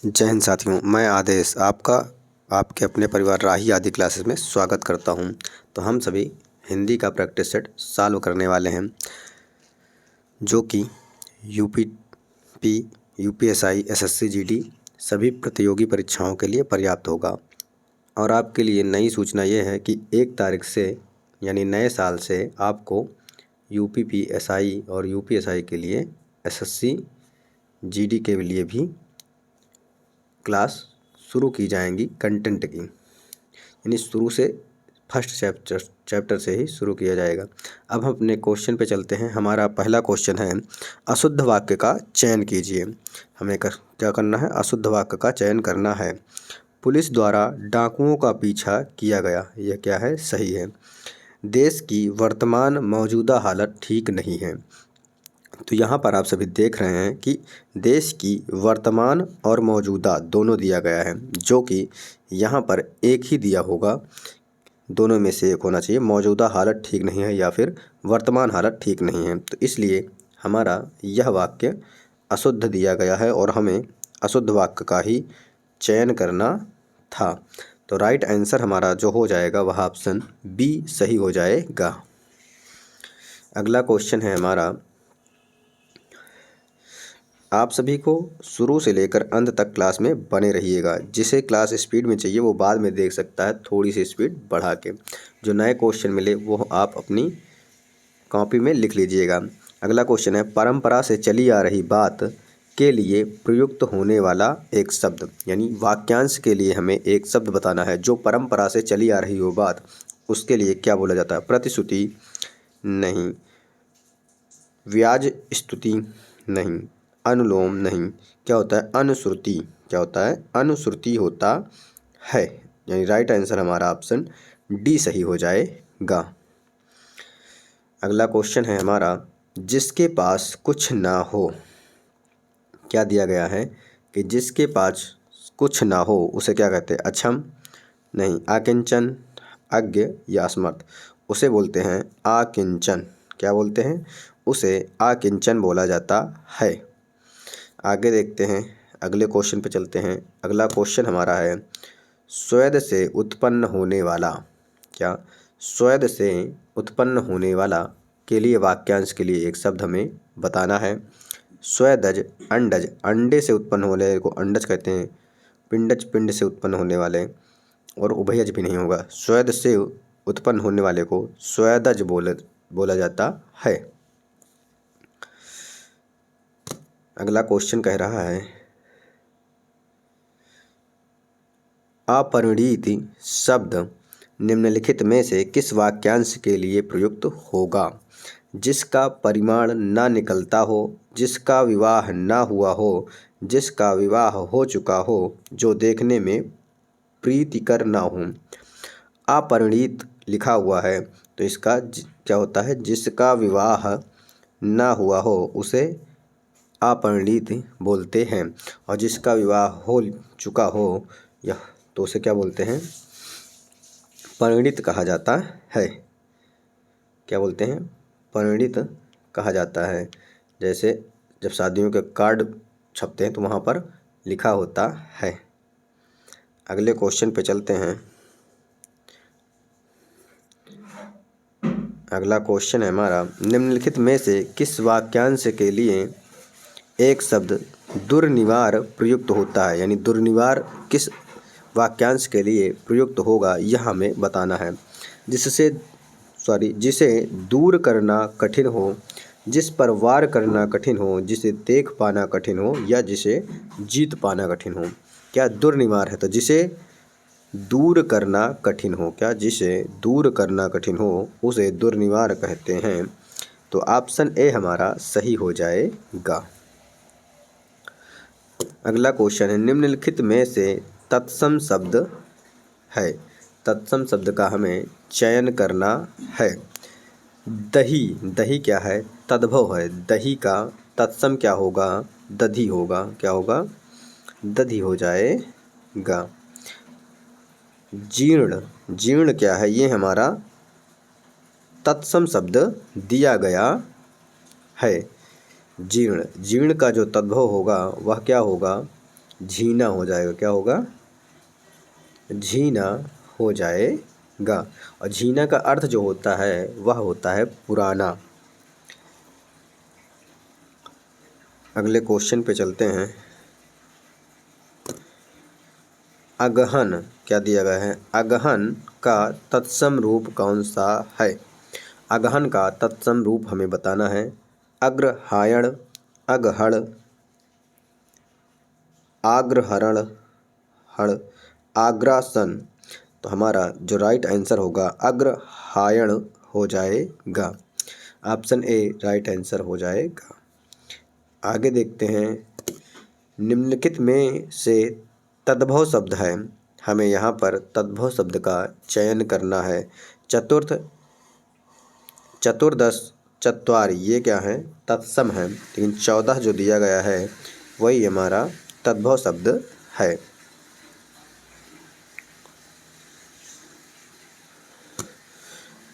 जय हिंद साथियों, मैं आदेश आपका आपके अपने परिवार राही आदि क्लासेस में स्वागत करता हूं। तो हम सभी हिंदी का प्रैक्टिस सेट सॉल्व करने वाले हैं, जो कि यूपीपी, यूपीएसआई, एसएससी, जीडी सभी प्रतियोगी परीक्षाओं के लिए पर्याप्त होगा। और आपके लिए नई सूचना यह है कि 1 तारीख से यानी नए साल से आपको यूपीपी, एसआई और यूपीएसआई के लिए, एसएससी, जीडी के लिए भी क्लास शुरू की जाएंगी कंटेंट की, यानी शुरू से फर्स्ट चैप्टर से ही शुरू किया जाएगा। अब हम अपने क्वेश्चन पे चलते हैं। हमारा पहला क्वेश्चन है, अशुद्ध वाक्य का चयन कीजिए। हमें क्या करना है? अशुद्ध वाक्य का चयन करना है। पुलिस द्वारा डाकुओं का पीछा किया गया, यह क्या है? सही है। देश की वर्तमान मौजूदा हालत ठीक नहीं है। तो यहाँ पर आप सभी देख रहे हैं कि देश की वर्तमान और मौजूदा दोनों दिया गया है, जो कि यहाँ पर एक ही दिया होगा, दोनों में से एक होना चाहिए। मौजूदा हालत ठीक नहीं है या फिर वर्तमान हालत ठीक नहीं है, तो इसलिए हमारा यह वाक्य अशुद्ध दिया गया है और हमें अशुद्ध वाक्य का ही चयन करना था। तो राइट आंसर हमारा जो हो जाएगा वह ऑप्शन बी सही हो जाएगा। अगला क्वेश्चन है हमारा, आप सभी को शुरू से लेकर अंत तक क्लास में बने रहिएगा। जिसे क्लास स्पीड में चाहिए वो बाद में देख सकता है, थोड़ी सी स्पीड बढ़ा के। जो नए क्वेश्चन मिले वो आप अपनी कॉपी में लिख लीजिएगा। अगला क्वेश्चन है, परंपरा से चली आ रही बात के लिए प्रयुक्त होने वाला एक शब्द, यानी वाक्यांश के लिए हमें एक शब्द बताना है। जो परंपरा से चली आ रही हो बात, उसके लिए क्या बोला जाता है? प्रतिश्रुति नहीं, व्याज स्तुति नहीं, अनुलोम नहीं, क्या होता है? अनुश्रुति। क्या होता है? अनुश्रुति होता है। यानी राइट आंसर हमारा ऑप्शन डी सही हो जाएगा। अगला क्वेश्चन है हमारा, जिसके पास कुछ ना हो। क्या दिया गया है कि जिसके पास कुछ ना हो उसे क्या कहते हैं? अक्षम नहीं, आकिंचन, अज्ञ या असमर्थ, उसे बोलते हैं आकिंचन। क्या बोलते हैं? उसे आकिंचन बोला जाता है। आगे देखते हैं, अगले क्वेश्चन पे चलते हैं। अगला क्वेश्चन हमारा है, स्वेद से उत्पन्न होने वाला। क्या? स्वेद से उत्पन्न होने वाला के लिए वाक्यांश के लिए एक शब्द हमें बताना है। स्वेदज, अंडज, अंडे से उत्पन्न होने को अंडज कहते हैं। पिंडज, पिंड से उत्पन्न होने वाले, और उभयज भी नहीं होगा। स्वेद से उत्पन्न होने वाले को स्वेदज बोला जाता है। अगला क्वेश्चन कह रहा है, अपरिणीत शब्द निम्नलिखित में से किस वाक्यांश के लिए प्रयुक्त होगा? जिसका परिमाण ना निकलता हो, जिसका विवाह ना हुआ हो, जिसका विवाह हो चुका हो, जो देखने में प्रीतिकर ना हो। अपरिणीत लिखा हुआ है तो इसका क्या होता है? जिसका विवाह ना हुआ हो उसे अपरिणीत बोलते हैं, और जिसका विवाह हो चुका हो या तो उसे क्या बोलते हैं? परिणीत कहा जाता है। क्या बोलते हैं? परिणीत कहा जाता है। जैसे जब शादियों के कार्ड छपते हैं तो वहाँ पर लिखा होता है। अगले क्वेश्चन पे चलते हैं। अगला क्वेश्चन है हमारा, निम्नलिखित में से किस वाक्यांश के लिए एक शब्द दुर्निवार प्रयुक्त होता है? यानी दुर्निवार किस वाक्यांश के लिए प्रयुक्त होगा यह हमें बताना है। जिसे दूर करना कठिन हो, जिस पर वार करना कठिन हो, जिसे देख पाना कठिन हो, या जिसे जीत पाना कठिन हो। क्या दुर्निवार है? तो जिसे दूर करना कठिन हो। क्या? जिसे दूर करना कठिन हो उसे दुर्निवार कहते हैं। तो ऑप्शन ए हमारा सही हो जाएगा। अगला क्वेश्चन है, निम्नलिखित में से तत्सम शब्द है। तत्सम शब्द का हमें चयन करना है। दही, दही क्या है? तद्भव है। दही का तत्सम क्या होगा? दधी होगा। क्या होगा? दधी हो जाएगा। जीर्ण, जीर्ण क्या है? ये हमारा तत्सम शब्द दिया गया है। जीर्ण, जीर्ण का जो तद्भव होगा वह क्या होगा? झीना हो जाएगा। क्या होगा? झीना हो जाएगा। और झीना का अर्थ जो होता है वह होता है पुराना। अगले क्वेश्चन पे चलते हैं। अगहन क्या दिया गया है? अगहन का तत्सम रूप कौन सा है? अगहन का तत्सम रूप हमें बताना है। अग्रहायण, अगहड़, आग्रहरण, हड़, आग्रासन। तो हमारा जो राइट आंसर होगा अग्रहायण हो जाएगा। ऑप्शन ए राइट आंसर हो जाएगा। आगे देखते हैं। निम्नलिखित में से तद्भव शब्द है। हमें यहाँ पर तद्भव शब्द का चयन करना है। चतुर्थ, चतुर्दश, चत्वारि ये क्या है? तत्सम है। लेकिन 14 जो दिया गया है वही हमारा तद्भव शब्द है।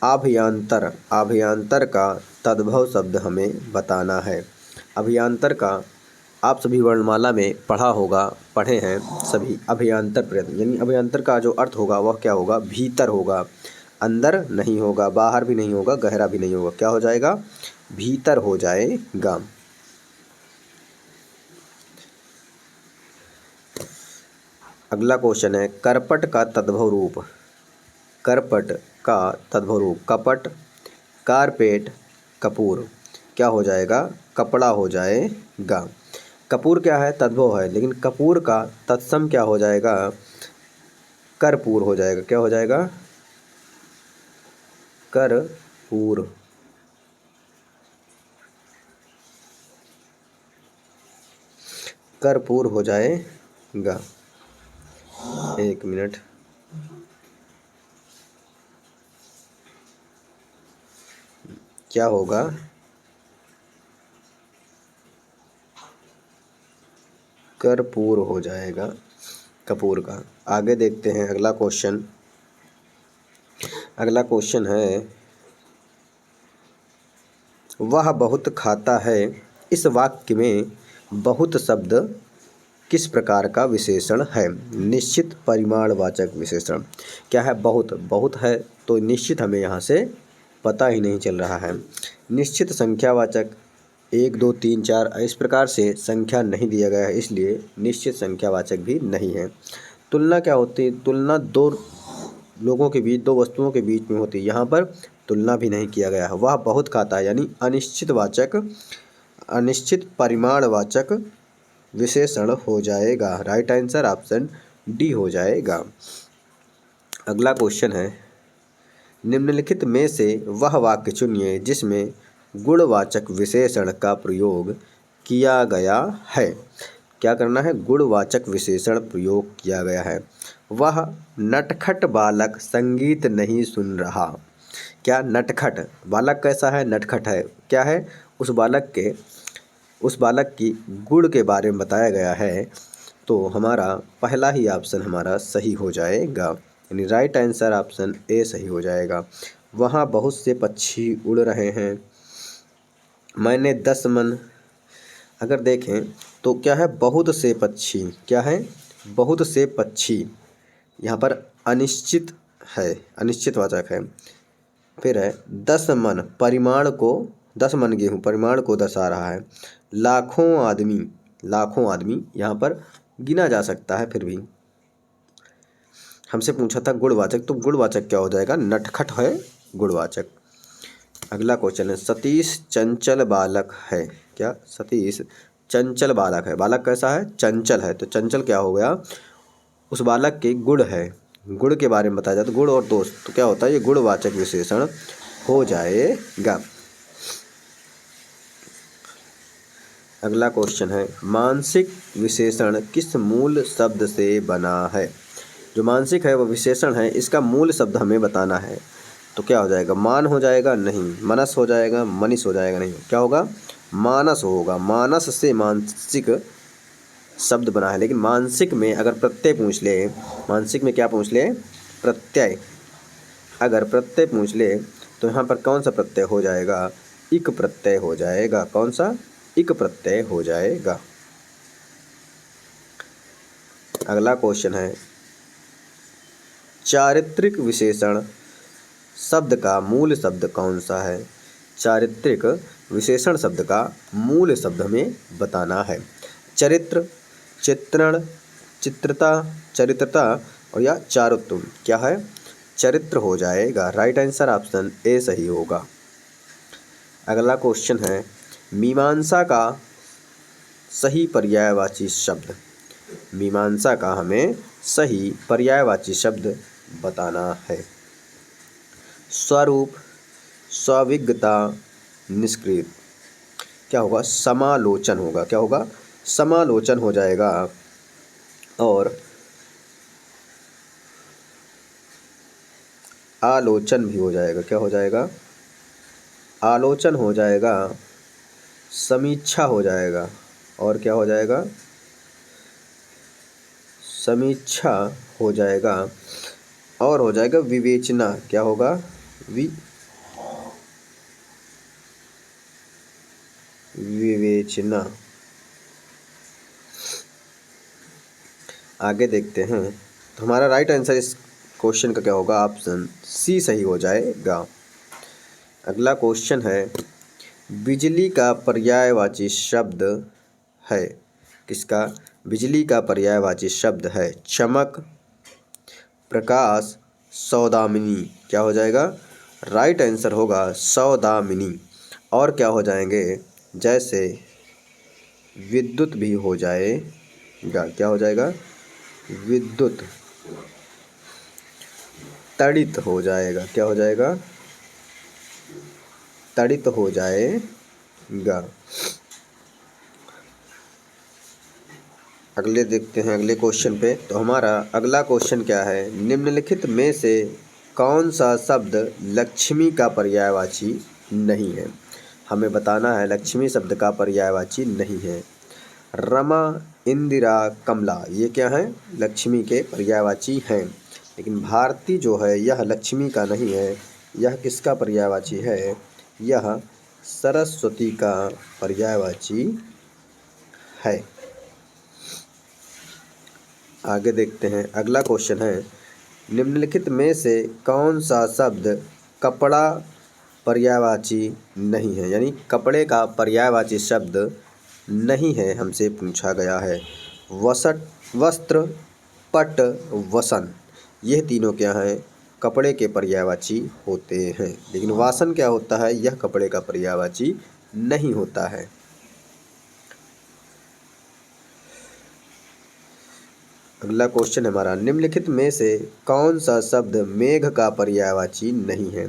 अभियांतर, अभियांतर का तद्भव शब्द हमें बताना है। अभियांतर का आप सभी वर्णमाला में पढ़ा होगा, पढ़े हैं सभी। अभियांतर प्रयत्न यानी अभियांतर का जो अर्थ होगा वह क्या होगा? भीतर होगा, अंदर नहीं होगा, बाहर भी नहीं होगा, गहरा भी नहीं होगा। क्या हो जाएगा? भीतर हो जाएगा। अगला क्वेश्चन है करपट का तद्भव रूप। करपट का तद्भव रूप कपट, कारपेट, कपूर। क्या हो जाएगा? कपड़ा हो जाएगा। कपूर क्या है? तद्भव है। लेकिन कपूर का तत्सम क्या हो जाएगा? कर्पूर हो जाएगा। क्या हो जाएगा? कर्पूर। कर्पूर हो जाएगा। एक मिनट। क्या होगा? कर्पूर हो जाएगा कपूर का। आगे देखते हैं अगला क्वेश्चन। अगला क्वेश्चन है वह बहुत खाता है। इस वाक्य में बहुत शब्द किस प्रकार का विशेषण है? निश्चित परिमाणवाचक विशेषण। क्या है? बहुत। बहुत है तो निश्चित हमें यहाँ से पता ही नहीं चल रहा है। निश्चित संख्यावाचक 1 2 3 4 इस प्रकार से संख्या नहीं दिया गया है, इसलिए निश्चित संख्यावाचक भी नहीं है। तुलना क्या होती है? तुलना दो लोगों के बीच, दो वस्तुओं के बीच में होती है। यहाँ पर तुलना भी नहीं किया गया है। वह बहुत खाता है यानी अनिश्चितवाचक, अनिश्चित परिमाणवाचक विशेषण हो जाएगा। राइट आंसर ऑप्शन डी हो जाएगा। अगला क्वेश्चन है निम्नलिखित में से वह वाक्य चुनिए जिसमें गुणवाचक विशेषण का प्रयोग किया गया है। क्या करना है? गुणवाचक विशेषण प्रयोग किया गया है। वह नटखट बालक संगीत नहीं सुन रहा। क्या? नटखट बालक कैसा है? नटखट है। क्या है? उस बालक की गुण के बारे में बताया गया है। तो हमारा पहला ही ऑप्शन हमारा सही हो जाएगा, यानी राइट आंसर ऑप्शन ए सही हो जाएगा। वहाँ बहुत से पक्षी उड़ रहे हैं। मैंने 10 मन। अगर देखें तो क्या है? बहुत से पक्षी। क्या है? बहुत से पक्षी। यहाँ पर अनिश्चित है, अनिश्चितवाचक है। फिर है 10 मन, परिमाण को 10 मन गेहूँ परिमाण को दर्शा रहा है। लाखों आदमी, लाखों आदमी यहाँ पर गिना जा सकता है। फिर भी हमसे पूछा था गुणवाचक, तो गुणवाचक क्या हो जाएगा? नटखट है गुणवाचक। अगला क्वेश्चन है सतीश चंचल बालक है। क्या? सतीश चंचल बालक है। बालक कैसा है? चंचल है। तो चंचल क्या हो गया? उस बालक के गुण है। गुण के बारे में बताया जाए तो गुण और दोष, तो क्या होता है? ये गुणवाचक विशेषण हो जाएगा। अगला क्वेश्चन है मानसिक विशेषण किस मूल शब्द से बना है? जो मानसिक है वह विशेषण है, इसका मूल शब्द हमें बताना है। तो क्या हो जाएगा? मान हो जाएगा? नहीं। मनस हो जाएगा? मनीष हो जाएगा? नहीं। क्या होगा? मानस होगा। मानस से मानसिक शब्द बना है। लेकिन मानसिक में अगर प्रत्यय पूछ ले, मानसिक में क्या पूछ ले? प्रत्यय। अगर प्रत्यय पूछ ले तो यहाँ पर कौन सा प्रत्यय हो जाएगा? इक प्रत्यय हो जाएगा। कौन सा? इक प्रत्यय हो जाएगा। अगला क्वेश्चन है, चारित्रिक विशेषण शब्द का मूल शब्द कौन सा है? चारित्रिक विशेषण शब्द का मूल शब्द हमें बताना है। चरित्र, चित्रण, चित्रता, चरित्रता और या चारुत्व क्या है? चरित्र हो जाएगा। राइट आंसर ऑप्शन ए सही होगा। अगला क्वेश्चन है, मीमांसा का सही पर्यायवाची शब्द। मीमांसा का हमें सही पर्यायवाची शब्द बताना है। स्वरूप, स्वाभिज्ञता, निष्क्रिय क्या होगा? समालोचन होगा। क्या होगा? समालोचन हो जाएगा। और आलोचन भी हो जाएगा। क्या हो जाएगा? आलोचन हो जाएगा, समीक्षा हो जाएगा और क्या हो जाएगा? समीक्षा हो जाएगा और हो जाएगा विवेचना। क्या होगा? विवेचना। आगे देखते हैं, तो हमारा राइट आंसर इस क्वेश्चन का क्या होगा? ऑप्शन सी सही हो जाएगा। अगला क्वेश्चन है, बिजली का पर्यायवाची शब्द है। किसका? बिजली का पर्यायवाची शब्द है चमक, प्रकाश, सौदामिनी। क्या हो जाएगा? राइट आंसर होगा सौदामिनी। और क्या हो जाएंगे? जैसे विद्युत भी हो जाएगा। क्या हो जाएगा? विद्युत। तड़ित हो जाएगा। क्या हो जाएगा? तड़ित हो जाएगा। अगले देखते हैं, अगले क्वेश्चन पे। तो हमारा अगला क्वेश्चन क्या है, निम्नलिखित में से कौन सा शब्द लक्ष्मी का पर्यायवाची नहीं है? हमें बताना है लक्ष्मी शब्द का पर्यायवाची नहीं है। रमा, इंदिरा, कमला ये क्या है? लक्ष्मी के पर्यायवाची हैं। लेकिन भारती जो है यह लक्ष्मी का नहीं है। यह किसका पर्यायवाची है? यह सरस्वती का पर्यायवाची है। आगे देखते हैं, अगला क्वेश्चन है, निम्नलिखित में से कौन सा शब्द कपड़ा पर्यायवाची नहीं है? यानी कपड़े का पर्यायवाची शब्द नहीं है, हमसे पूछा गया है। वसट, वस्त्र, पट, वसन यह तीनों क्या हैं? कपड़े के पर्यायवाची होते हैं। लेकिन वासन क्या होता है? यह कपड़े का पर्यायवाची नहीं होता है। अगला क्वेश्चन हमारा, निम्नलिखित में से कौन सा शब्द मेघ का पर्यायवाची नहीं है?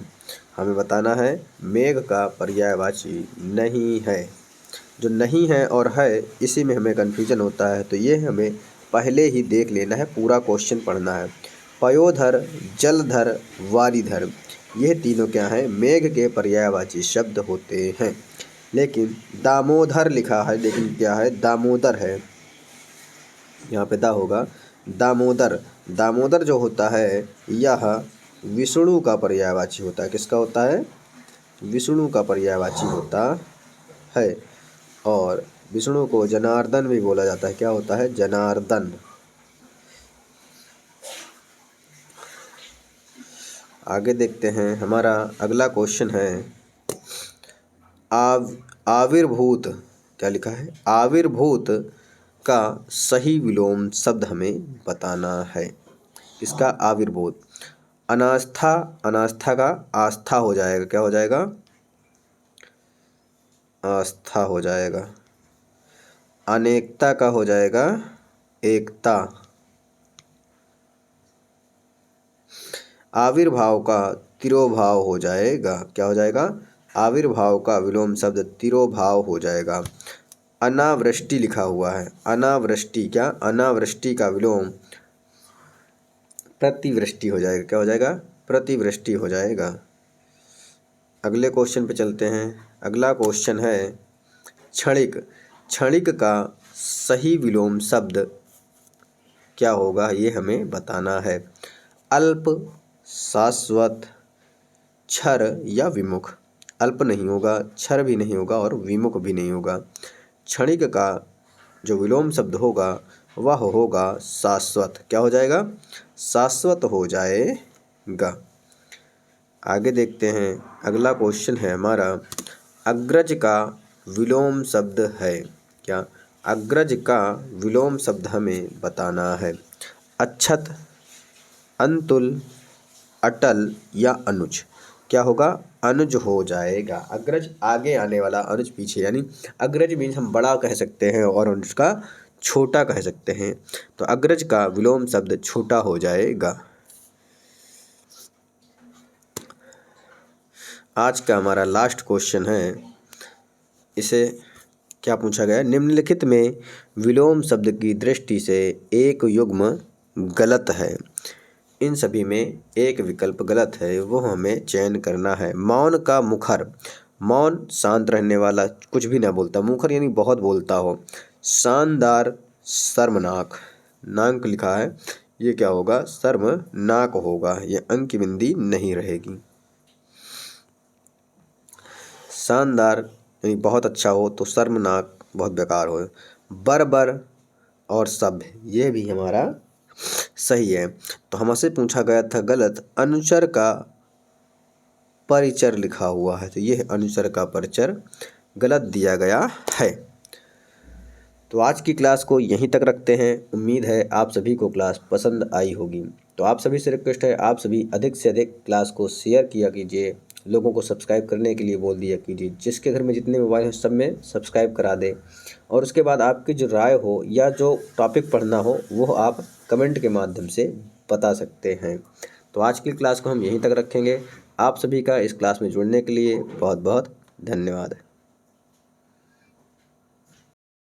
हमें बताना है मेघ का पर्यायवाची नहीं है। जो नहीं है और है इसी में हमें कन्फ्यूजन होता है, तो ये हमें पहले ही देख लेना है, पूरा क्वेश्चन पढ़ना है। पयोधर, जलधर, वारिधर यह तीनों क्या हैं? मेघ के पर्यायवाची शब्द होते हैं। लेकिन दामोदर लिखा है, लेकिन क्या है? दामोदर है। यहाँ पे दा होगा दामोदर। दामोदर जो होता है यह विष्णु का पर्यायवाची होता है। किसका होता है? विष्णु का पर्यायवाची होता है। और विष्णु को जनार्दन भी बोला जाता है। क्या होता है? जनार्दन। आगे देखते हैं, हमारा अगला क्वेश्चन है, आविर्भूत क्या लिखा है? आविर्भूत का सही विलोम शब्द हमें बताना है। इसका आविर्भूत। अनास्था, अनास्था का आस्था हो जाएगा। क्या हो जाएगा? आस्था हो जाएगा। अनेकता का हो जाएगा एकता। आविर्भाव का तिरोभाव हो जाएगा। क्या हो जाएगा? आविर्भाव का विलोम शब्द तिरोभाव हो जाएगा। अनावृष्टि लिखा हुआ है। अनावृष्टि क्या? अनावृष्टि का विलोम प्रतिवृष्टि हो जाएगा। क्या हो जाएगा? प्रतिवृष्टि हो जाएगा। अगले क्वेश्चन पे चलते हैं। अगला क्वेश्चन है, क्षणिक। क्षणिक का सही विलोम शब्द क्या होगा? ये हमें बताना है। अल्प, शाश्वत, क्षर या विमुख। अल्प नहीं होगा, क्षर भी नहीं होगा और विमुख भी नहीं होगा। क्षणिक का जो विलोम शब्द होगा वह होगा शाश्वत। क्या हो जाएगा? शाश्वत हो जाएगा। आगे देखते हैं, अगला क्वेश्चन है हमारा, अग्रज का विलोम शब्द है। क्या? अग्रज का विलोम शब्द हमें बताना है। अक्षत, अंतुल, अटल या अनुज। क्या होगा? अनुज हो जाएगा। अग्रज आगे आने वाला, अनुज पीछे, यानी अग्रज मीन्स हम बड़ा कह सकते हैं और अनुज का छोटा कह सकते हैं। तो अग्रज का विलोम शब्द छोटा हो जाएगा। आज का हमारा लास्ट क्वेश्चन है, इसे क्या पूछा गया है? निम्नलिखित में विलोम शब्द की दृष्टि से एक युग्म गलत है। इन सभी में एक विकल्प गलत है, वो हमें चयन करना है। मौन का मुखर, मौन शांत रहने वाला, कुछ भी ना बोलता, मुखर यानी बहुत बोलता हो। शानदार, शर्मनाक, नाक लिखा है, ये क्या होगा? शर्मनाक होगा, ये अंक की बिंदी नहीं रहेगी। शानदार यानी बहुत अच्छा हो, तो शर्मनाक बहुत बेकार हो। बर्बर और सभ्य, ये भी हमारा सही है। तो हमसे पूछा गया था गलत, अनुचर का परिचर लिखा हुआ है, तो यह अनुचर का परिचर गलत दिया गया है। तो आज की क्लास को यहीं तक रखते हैं। उम्मीद है आप सभी को क्लास पसंद आई होगी। तो आप सभी से रिक्वेस्ट है, आप सभी अधिक से अधिक क्लास को शेयर किया कीजिए, लोगों को सब्सक्राइब करने के लिए बोल दिया कीजिए। जिसके घर में जितने मोबाइल हैं सब में सब्सक्राइब करा दें। और उसके बाद आपकी जो राय हो या जो टॉपिक पढ़ना हो वो आप कमेंट के माध्यम से बता सकते हैं। तो आज की क्लास को हम यहीं तक रखेंगे। आप सभी का इस क्लास में जुड़ने के लिए बहुत बहुत धन्यवाद।